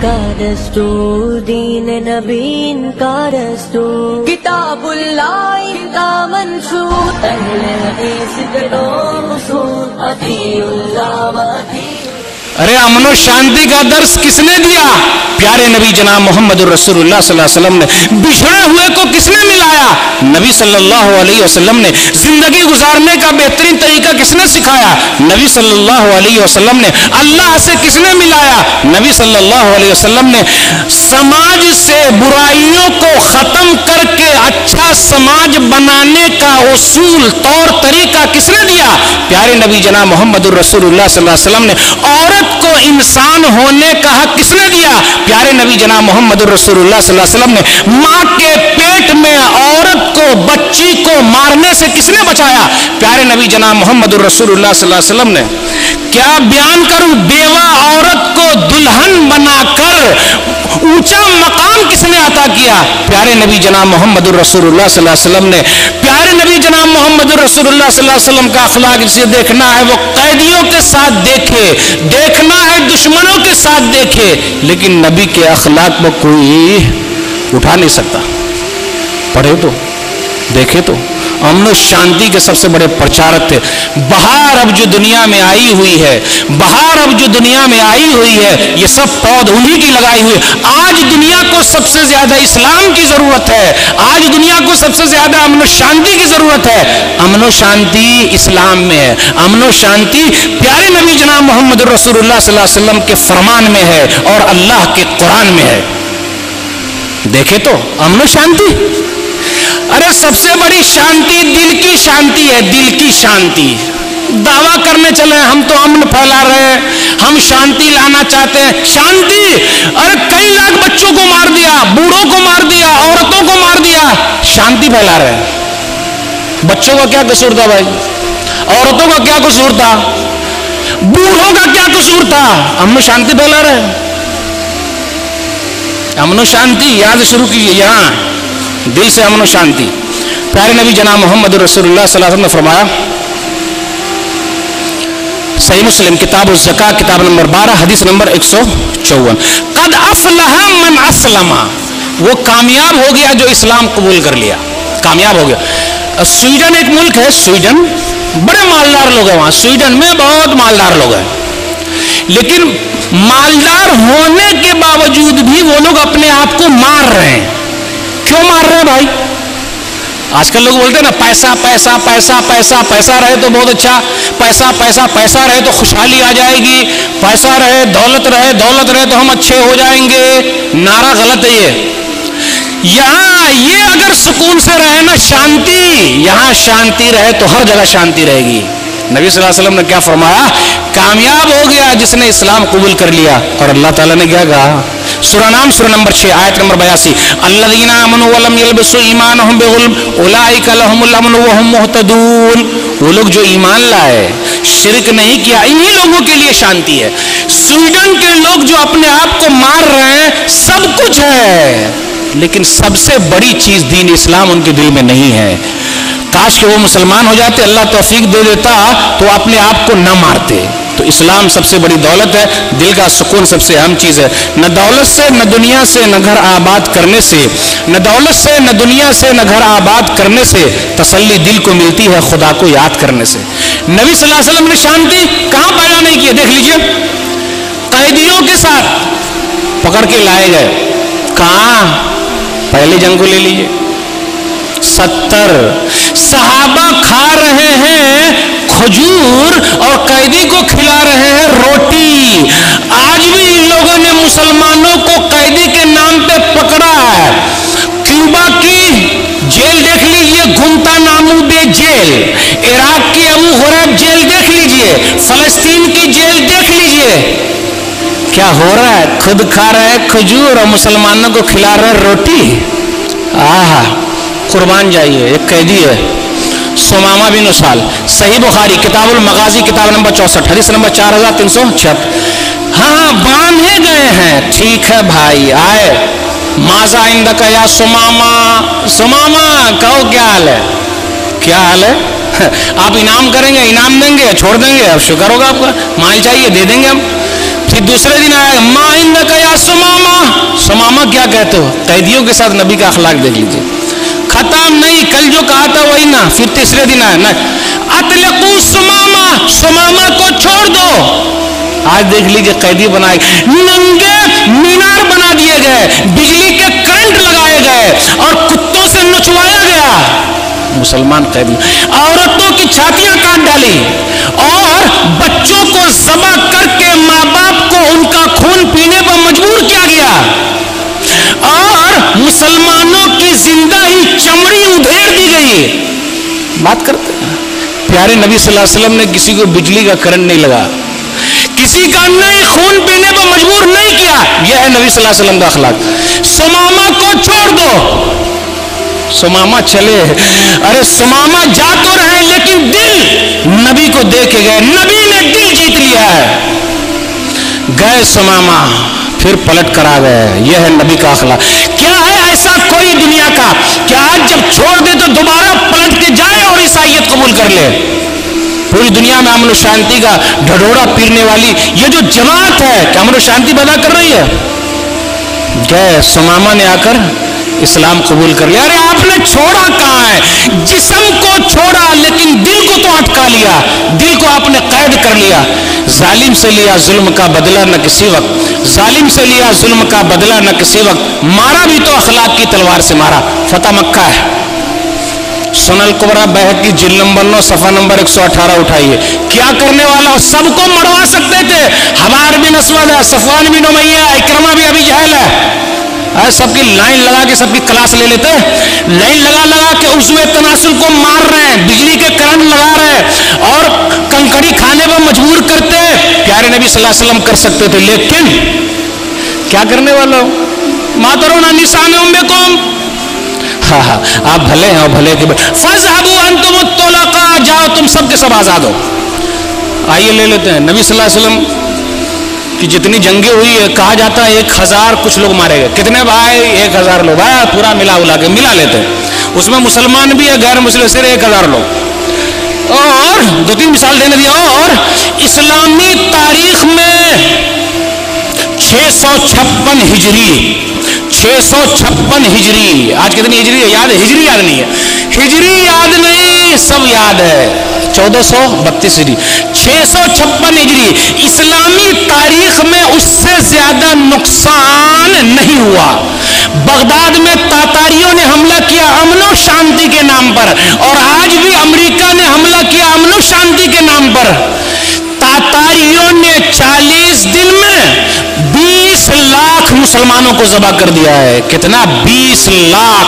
کا دستور، دین نبی کا دستور، کتاب اللہ کا منشور، اہل حدیث کے دو اصول، اطیعوا اللہ و اطیعوا۔ ارے امن و شانتی کا درس کس نے دیا؟ پیارے نبی جناب محمد الرسول اللہ صلی اللہ علیہ وسلم نے۔ بچھڑے ہوئے کو کس نے ملایا؟ نبی صلی اللہ علیہ وسلم نے۔ زندگی گزارنے کا بہترین طریقہ کس نے سکھایا؟ نبی صلی اللہ علیہ وسلم نے۔ اللہ سے کس نے ملایا؟ نبی صلی اللہ علیہ وسلم نے۔ سماج سے برائیوں کو ختم کر کے اچھا سماج بنانے کا اصول طور طریقہ کس نے دیا؟ پیارے نبی جناب محمد الرسول اللہ صلی اللہ علیہ وسلم نے۔ عورت کو انسان ہونے کا حق کس نے دیا؟ پیارے نبی جناب محمد الرسول اللہ صلی اللہ علیہ وسلم نے۔ ماں کے پیٹ میں عورت کو، بچی کو مارنے سے کس نے بچایا؟ پیارے نبی جناب محمد الرسول اللہ صلی اللہ علیہ وسلم نے۔ کیا بیان کروں، بیوہ عورت کو دلہن بنا کر اونچا مقام کس نے عطا کیا؟ پیارے نبی جناب محمد الرسول اللہ صلی اللہ علیہ وسلم نے۔ پیارے نبی جناب محمد الرسول اللہ صلی اللہ علیہ وسلم کا اخلاق جسے دیکھنا ہے وہ قیدیوں کے ساتھ دیکھے، دیکھنا ہے دشمنوں کے ساتھ دیکھے، لیکن نبی کے اخلاق کو کوئی اٹھا نہیں سکتا۔ پڑھے تو دیکھے تو امن و شانتی کے سب سے بڑے پرچارک تھے۔ بہار اب جو دنیا میں آئی ہوئی ہے، بہار اب جو دنیا میں آئی ہوئی ہے، یہ سب پود انہی کی لگائی ہوئی ہے۔ آج دنیا کو سب سے زیادہ اسلام کی ضرورت ہے، آج دنیا کو سب سے زیادہ امن و شانتی کی ضرورت ہے۔ امن و شانتی اسلام میں ہے، امن و شانتی پیارے نبی جناب محمد رسول اللہ صلی اللہ علیہ وسلم کے فرمان میں ہے اور اللہ کے قرآن میں ہے۔ دیکھے تو امن و شانتی، ارے سب سے بڑی شانتی دل کی شانتی ہے، دل کی شانتی۔ دعویٰ کرنے چلے ہم تو امن پھیلا رہے ہیں، ہم شانتی لانا چاہتے ہیں۔ شانتی، ارے کئی لاکھ بچوں کو مار دیا، بوڑھوں کو مار دیا، عورتوں کو مار دیا، شانتی پھیلا رہے ہیں۔ بچوں کا کیا قصور تھا بھائی؟ عورتوں کا کیا قصور تھا؟ بوڑھوں کا کیا قصور تھا؟ امن و شانتی پھیلا رہے ہیں۔ امن و شانتی یہاں سے شروع کیجیے، یہاں دل سے امن و شانتی۔ پیارے نبی جناب محمد رسول اللہ صلی اللہ علیہ وسلم نے فرمایا، صحیح مسلم کتاب الزکاة کتاب نمبر 12 حدیث نمبر 154، قد افلح من اسلم، وہ کامیاب ہو گیا جو اسلام قبول کر لیا، کامیاب ہو گیا۔ سویڈن ایک ملک ہے، سویڈن بڑے مالدار لوگ ہیں، وہاں سویڈن میں بہت مالدار لوگ ہیں، لیکن مالدار ہونے کے باوجود بھی وہ لوگ اپنے آپ کو مار رہے ہیں۔ کیوں مار رہے ہیں بھائی؟ آج کل لوگ بولتے ہیں نا پیسہ پیسہ پیسہ پیسہ، پیسہ رہے تو بہت اچھا، پیسہ پیسہ پیسہ رہے تو خوشحالی آ جائے گی، پیسہ رہے دولت رہے، دولت رہے تو ہم اچھے ہو جائیں گے۔ نعرہ غلط ہے یہ۔ یہاں یہ اگر سکون سے رہے نا شانتی، یہاں شانتی رہے تو ہر جگہ شانتی رہے گی۔ نبی صلی اللہ علیہ وسلم نے کیا فرمایا؟ کامیاب ہو گیا جس نے اسلام قبول کر لیا۔ اور اللہ تعالیٰ نے کیا کہا؟ سورہ نام سورہ نمبر 6 آیت نمبر 82، الذین آمنوا ولم یلبسوا ایمانہم بظلم اولئک لہم الامن وہم مہتدون، وہ لوگ جو ایمان لائے، شرک نہیں کیا، انہی لوگوں کے لیے شانتی ہے۔ سویڈن کے لوگ جو اپنے آپ کو مار رہے ہیں، سب کچھ ہے لیکن سب سے بڑی چیز دین اسلام ان کے دل میں نہیں ہے۔ کاش کہ وہ مسلمان ہو جاتے، اللہ توفیق دے دیتا تو اپنے آپ کو نہ مارتے۔ تو اسلام سب سے بڑی دولت ہے، دل کا سکون سب سے اہم چیز ہے۔ نہ دولت سے، نہ دنیا سے، نہ گھر آباد کرنے سے، نہ دولت سے، نہ دنیا سے، نہ گھر آباد کرنے سے تسلی دل کو ملتی ہے خدا کو یاد کرنے سے۔ نبی صلی اللہ علیہ وسلم نے شانتی کہاں پیدا نہیں کی؟ دیکھ لیجئے، قیدیوں کے ساتھ پکڑ کے لائے گئے، کہاں؟ پہلی جنگ کو لے لیجئے، 70 صحابہ کھا رہے ہیں کھجور اور قیدی کو کھلا رہے ہیں روٹی۔ آج بھی ان لوگوں نے مسلمانوں کو قیدی کے نام پہ پکڑا ہے۔ کیوبا کی جیل دیکھ لیجئے، گوانتانامو بے جیل، عراق کی ابو غریب جیل دیکھ لیجئے، فلسطین کی جیل دیکھ لیجئے، کیا ہو رہا ہے؟ خود کھا رہے ہیں کھجور اور مسلمانوں کو کھلا رہے ہیں روٹی۔ آہا، قربان جائیے۔ ایک قیدی ہے سمامہ بن اسال، صحیح بخاری کتاب المغازی کتاب نمبر 64 حدیث نمبر 4376، ہاں باندھے گئے ہیں، ٹھیک ہے بھائی، آئے، ماذا عندک یا سمامہ، سمامہ کہو کیا حال ہے؟ کیا حال ہے؟ آپ انعام کریں گے، انعام دیں گے، چھوڑ دیں گے؟ اب شکر ہوگا آپ کا، مال چاہیے دے دیں گے ہم۔ پھر دوسرے دن آئے، ما عندک یا سمامہ، सुमामा क्या कहते हो? कैदियों के साथ नबी का अखलाक देख लीजिए। खत्म नहीं, कल जो कहा था वही ना, फिर तीसरे दिन आया ना, अतलकू सुमामा, सुमामा को छोड़ दो। आज देख लीजिए कैदी बनाए, नंगे मीनार बना दिए गए, बिजली के करंट लगाए गए और कुत्तों से नचवाया गया। मुसलमान कैदी, औरतों की छातियां काट डाली और बच्चों को ज़बह करके माँ बाप को उनका खून पीने पर मजबूर किया गया और मुसलमानों की जिंदा ही चमड़ी उधेड़ दी गई। बात करते हैं, प्यारे नबी सल्लल्लाहु अलैहि वसल्लम ने किसी को बिजली का करंट नहीं लगा, किसी का नहीं खून पीने पर मजबूर नहीं किया। यह है नबी सल्लल्लाहु अलैहि वसल्लम का अखलाक। सुमामा को छोड़ दो, सुमामा चले, अरे सुमामा जा तो रहे लेकिन दिल नबी को दे के गए, नबी ने दिल जीत लिया है। गए सुमामा, फिर पलट कर आ गए। यह है नबी का अखलाक। क्या है ऐसा कोई दुनिया का क्या आज जब छोड़ दे तो दोबारा पलट के जाए और ईसाईयत कबूल कर ले? पूरी दुनिया में अमन शांति का ढढोरा पीरने वाली ये जो जमात है, क्या अमन शांति पैदा कर रही है? गए सुमामा ने आकर इस्लाम कबूल कर लिया। अरे आपने छोड़ा कहाँ है? जिस्म को छोड़ा लेकिन दिल को तो अटका लिया, दिल को आपने कैद कर लिया। जालिम से लिया जुल्म का बदला न किसी वक्त, जालिम से लिया जुल्म का बदला न किसी वक्त, मारा भी तो अखलाक की तलवार से मारा। फतह मक्का है, सुनल कुबरा बहकी जिल नंबर 9 सफा नंबर 118 उठाइए। क्या करने वाला, सबको मरवा सकते थे। हबार बिन अस्वद है, सफवान बिन उमैया, इकरमा भी अभी जहल है, सबकी लाइन लगा के सबकी क्लास ले लेते, लाइन लगा लगा के उसमें तनासुल को मार रहे हैं, बिजली के करंट लगा रहे हैं और कंकड़ी खाने पर मजबूर करते हैं। प्यारे नबी सल्लल्लाहु अलैहि वसल्लम कर सकते थे, लेकिन क्या करने वालों, मातरोना निशान उम्मे कौम, हाँ हाँ आप भले हैं और भले के फज़हबू अंतुम तुलका, जाओ तुम सबके सब आजाद हो। आइए ले लेते हैं, नबी सल्लल्लाहु अलैहि वसल्लम कि जितनी जंगें हुई है, कहा जाता है 1000 कुछ लोग मारे गए। कितने भाई? 1000 लोग, भाई पूरा मिला उला के मिला लेते हैं, उसमें मुसलमान भी है, गैर मुस्लिम सिर्फ 1000 लोग। और 2-3 मिसाल देने दिया। और इस्लामी तारीख में 656 हिजरी, 656 हिजरी, आज कितनी हिजरी है याद है? हिजरी याद नहीं है, हिजरी याद नहीं, सब याद है। 1432 हिजरी, 656 हिजरी। इस्लामी तारीख में उससे ज्यादा नुकसान नहीं हुआ। बगदाद में तातारियों ने हमला किया अमनो शांति के नाम पर, और आज भी अमेरिका ने हमला किया अमनो शांति के नाम पर। तातारियों ने 40 दिन में 20 लाख मुसलमानों को ज़बह कर दिया है। कितना? 20 लाख।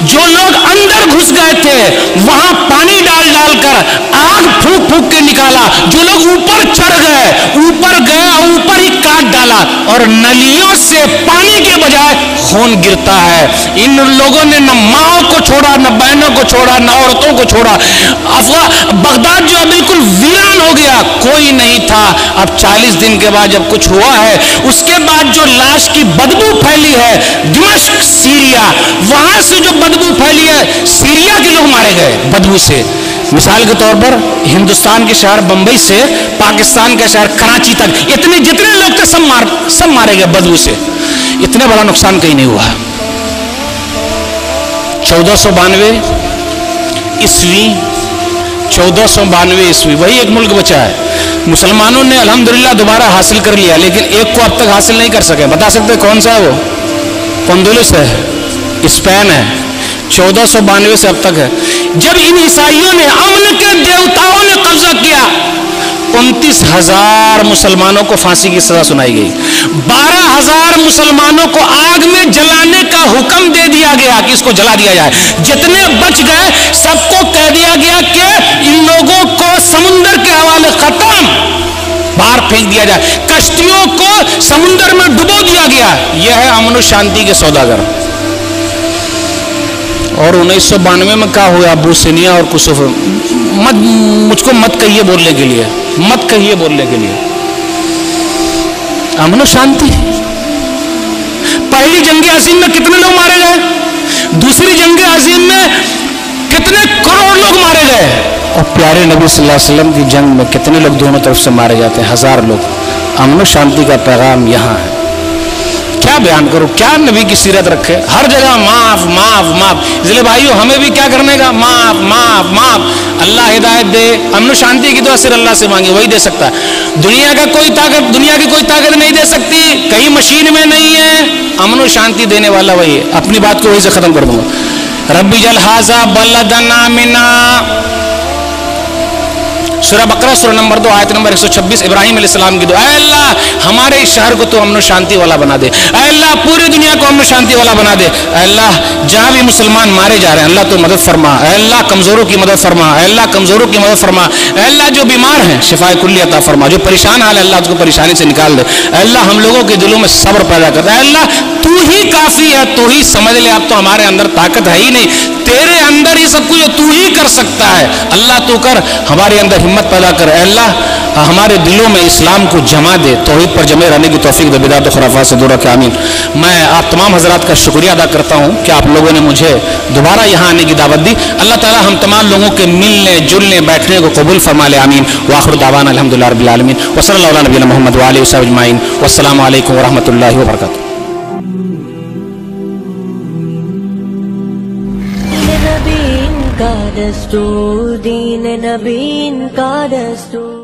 जो लोग अंदर घुस गए थे वहां पानी डाल डाल कर आग फूंक फूंक के निकाला, जो लोग ऊपर चढ़ गए, ऊपर गया, ऊपर ही काट डाला, और नलियों से पानी के बजाय खून गिरता है। इन लोगों ने न माओ को छोड़ा, न बहनों को छोड़ा, न औरतों को छोड़ा। बगदाद जो बिल्कुल वीरान हो गया, कोई नहीं था। अब 40 दिन के बाद जब कुछ हुआ है, उसके बाद जो लाश की बदबू फैली है दिमश्क सीरिया, वहां से जो बदबू फैली है, सीरिया के लोग मारे गए बदबू से। मिसाल के तौर पर हिंदुस्तान के शहर बंबई से पाकिस्तान के शहर कराची तक इतने जितने लोग थे सब मारे गए बदबू से। इतना बड़ा नुकसान कहीं नहीं हुआ। 1492 ईस्वी, 1492 ईस्वी, वही एक मुल्क बचा है। मुसलमानों ने अल्हम्दुलिल्लाह दोबारा हासिल कर लिया, लेकिन एक को अब तक हासिल नहीं कर सके। बता सकते कौन सा है वो? पंदुलस है, स्पेन है। 1492 से अब तक है। जब इन ईसाइयों ने, अमन के देवताओं ने कब्जा किया, 29,000 मुसलमानों को फांसी की सजा सुनाई गई। 12,000 मुसलमानों को आग में जलाने का हुक्म दे दिया गया कि इसको जला दिया जाए। जितने बच गए सबको कह दिया गया कि इन लोगों को समुद्र के हवाले, खत्म, बाहर फेंक दिया जाए। कश्तियों को समुद्र में डुबो दिया गया। यह है अमन शांति के सौदागर। और 1992 में क्या हुआ? अबूसिनिया और कुसुफ। मुझको मत कहिए बोलने के लिए, मत कहिए बोलने के लिए। अमन शांति। पहली जंग अजीम में कितने लोग मारे गए? दूसरी जंग अजीम में कितने करोड़ लोग मारे गए? और प्यारे नबी सल्लल्लाहु अलैहि वसल्लम की जंग में कितने लोग दोनों तरफ से मारे जाते हैं? 1000 लोग। अमन शांति का पैगाम यहाँ है। क्या बयान करूं, क्या नबी की सीरत रखे, हर जगह माफ माफ माफ। इसलिए भाइयों हमें भी क्या करने का, माफ माफ माफ। अल्लाह हिदायत दे, अमन शांति की दुआ सिर्फ अल्लाह से मांगे, वही दे सकता है। दुनिया की कोई ताकत नहीं दे सकती, कहीं मशीन में नहीं है, अमन शांति देने वाला वही है। अपनी बात को वही से खत्म कर दूंगा। रब्बी जल हाजा बलदना मिना, सूरह बकरा सूरह नंबर 2 आयत नंबर 126, इब्राहिम अलैहिस्सलाम की दुआ। ऐ अल्लाह हमारे इस शहर को तो अमन शांति वाला बना दे, ऐ अल्लाह पूरी दुनिया को अमन शांति वाला बना दे, ऐ अल्लाह जहां भी मुसलमान मारे जा रहे हैं अल्लाह तो मदद फरमा, ऐ अल्लाह कमजोरों की मदद फरमा, ऐ अल्लाह कमजोरों की मदद फरमा, ऐ अल्लाह जो बीमार हैं शिफाए कुल्ली अता फरमा, जो परेशान हाल है अल्लाह उसको परेशानी से निकाल दे, ऐ अल्लाह हम लोगों के दिलों में सब्र पैदा कर दे, ऐ अल्लाह तू ही काफी है, तू ही समझ ले, अब तो हमारे अंदर ताकत है ही नहीं, तेरे अंदर ही सब कुछ तू ही कर सकता है। अल्लाह तू कर, हमारे अंदर हिम्मत पैदा कर, ऐ अल्लाह हमारे दिलों में इस्लाम को जमा दे, तौहीद पर जमे रहने की तौफीक दे, बिदअत और खुराफात से दूर रखे, आमीन। मैं आप तमाम हजरात का शुक्रिया अदा करता हूँ कि आप लोगों ने मुझे दोबारा यहाँ आने की दावत दी। अल्लाह ताला हम तमाम लोगों के मिलने जुलने बैठने को कबूल फरमा ले, आमीन। व आखिर दावाना अल्हम्दुलिल्लाह रब्बिल आलमीन व सल्लल्लाहु अला नबीना मुहम्मद व आलिहि वसहबिहि अजमाइन। वस्सलामु अलैकुम व रहमतुल्लाहि व बरकातुहू। दीन का दस्तूर, दीन नबीन का दस्तूर।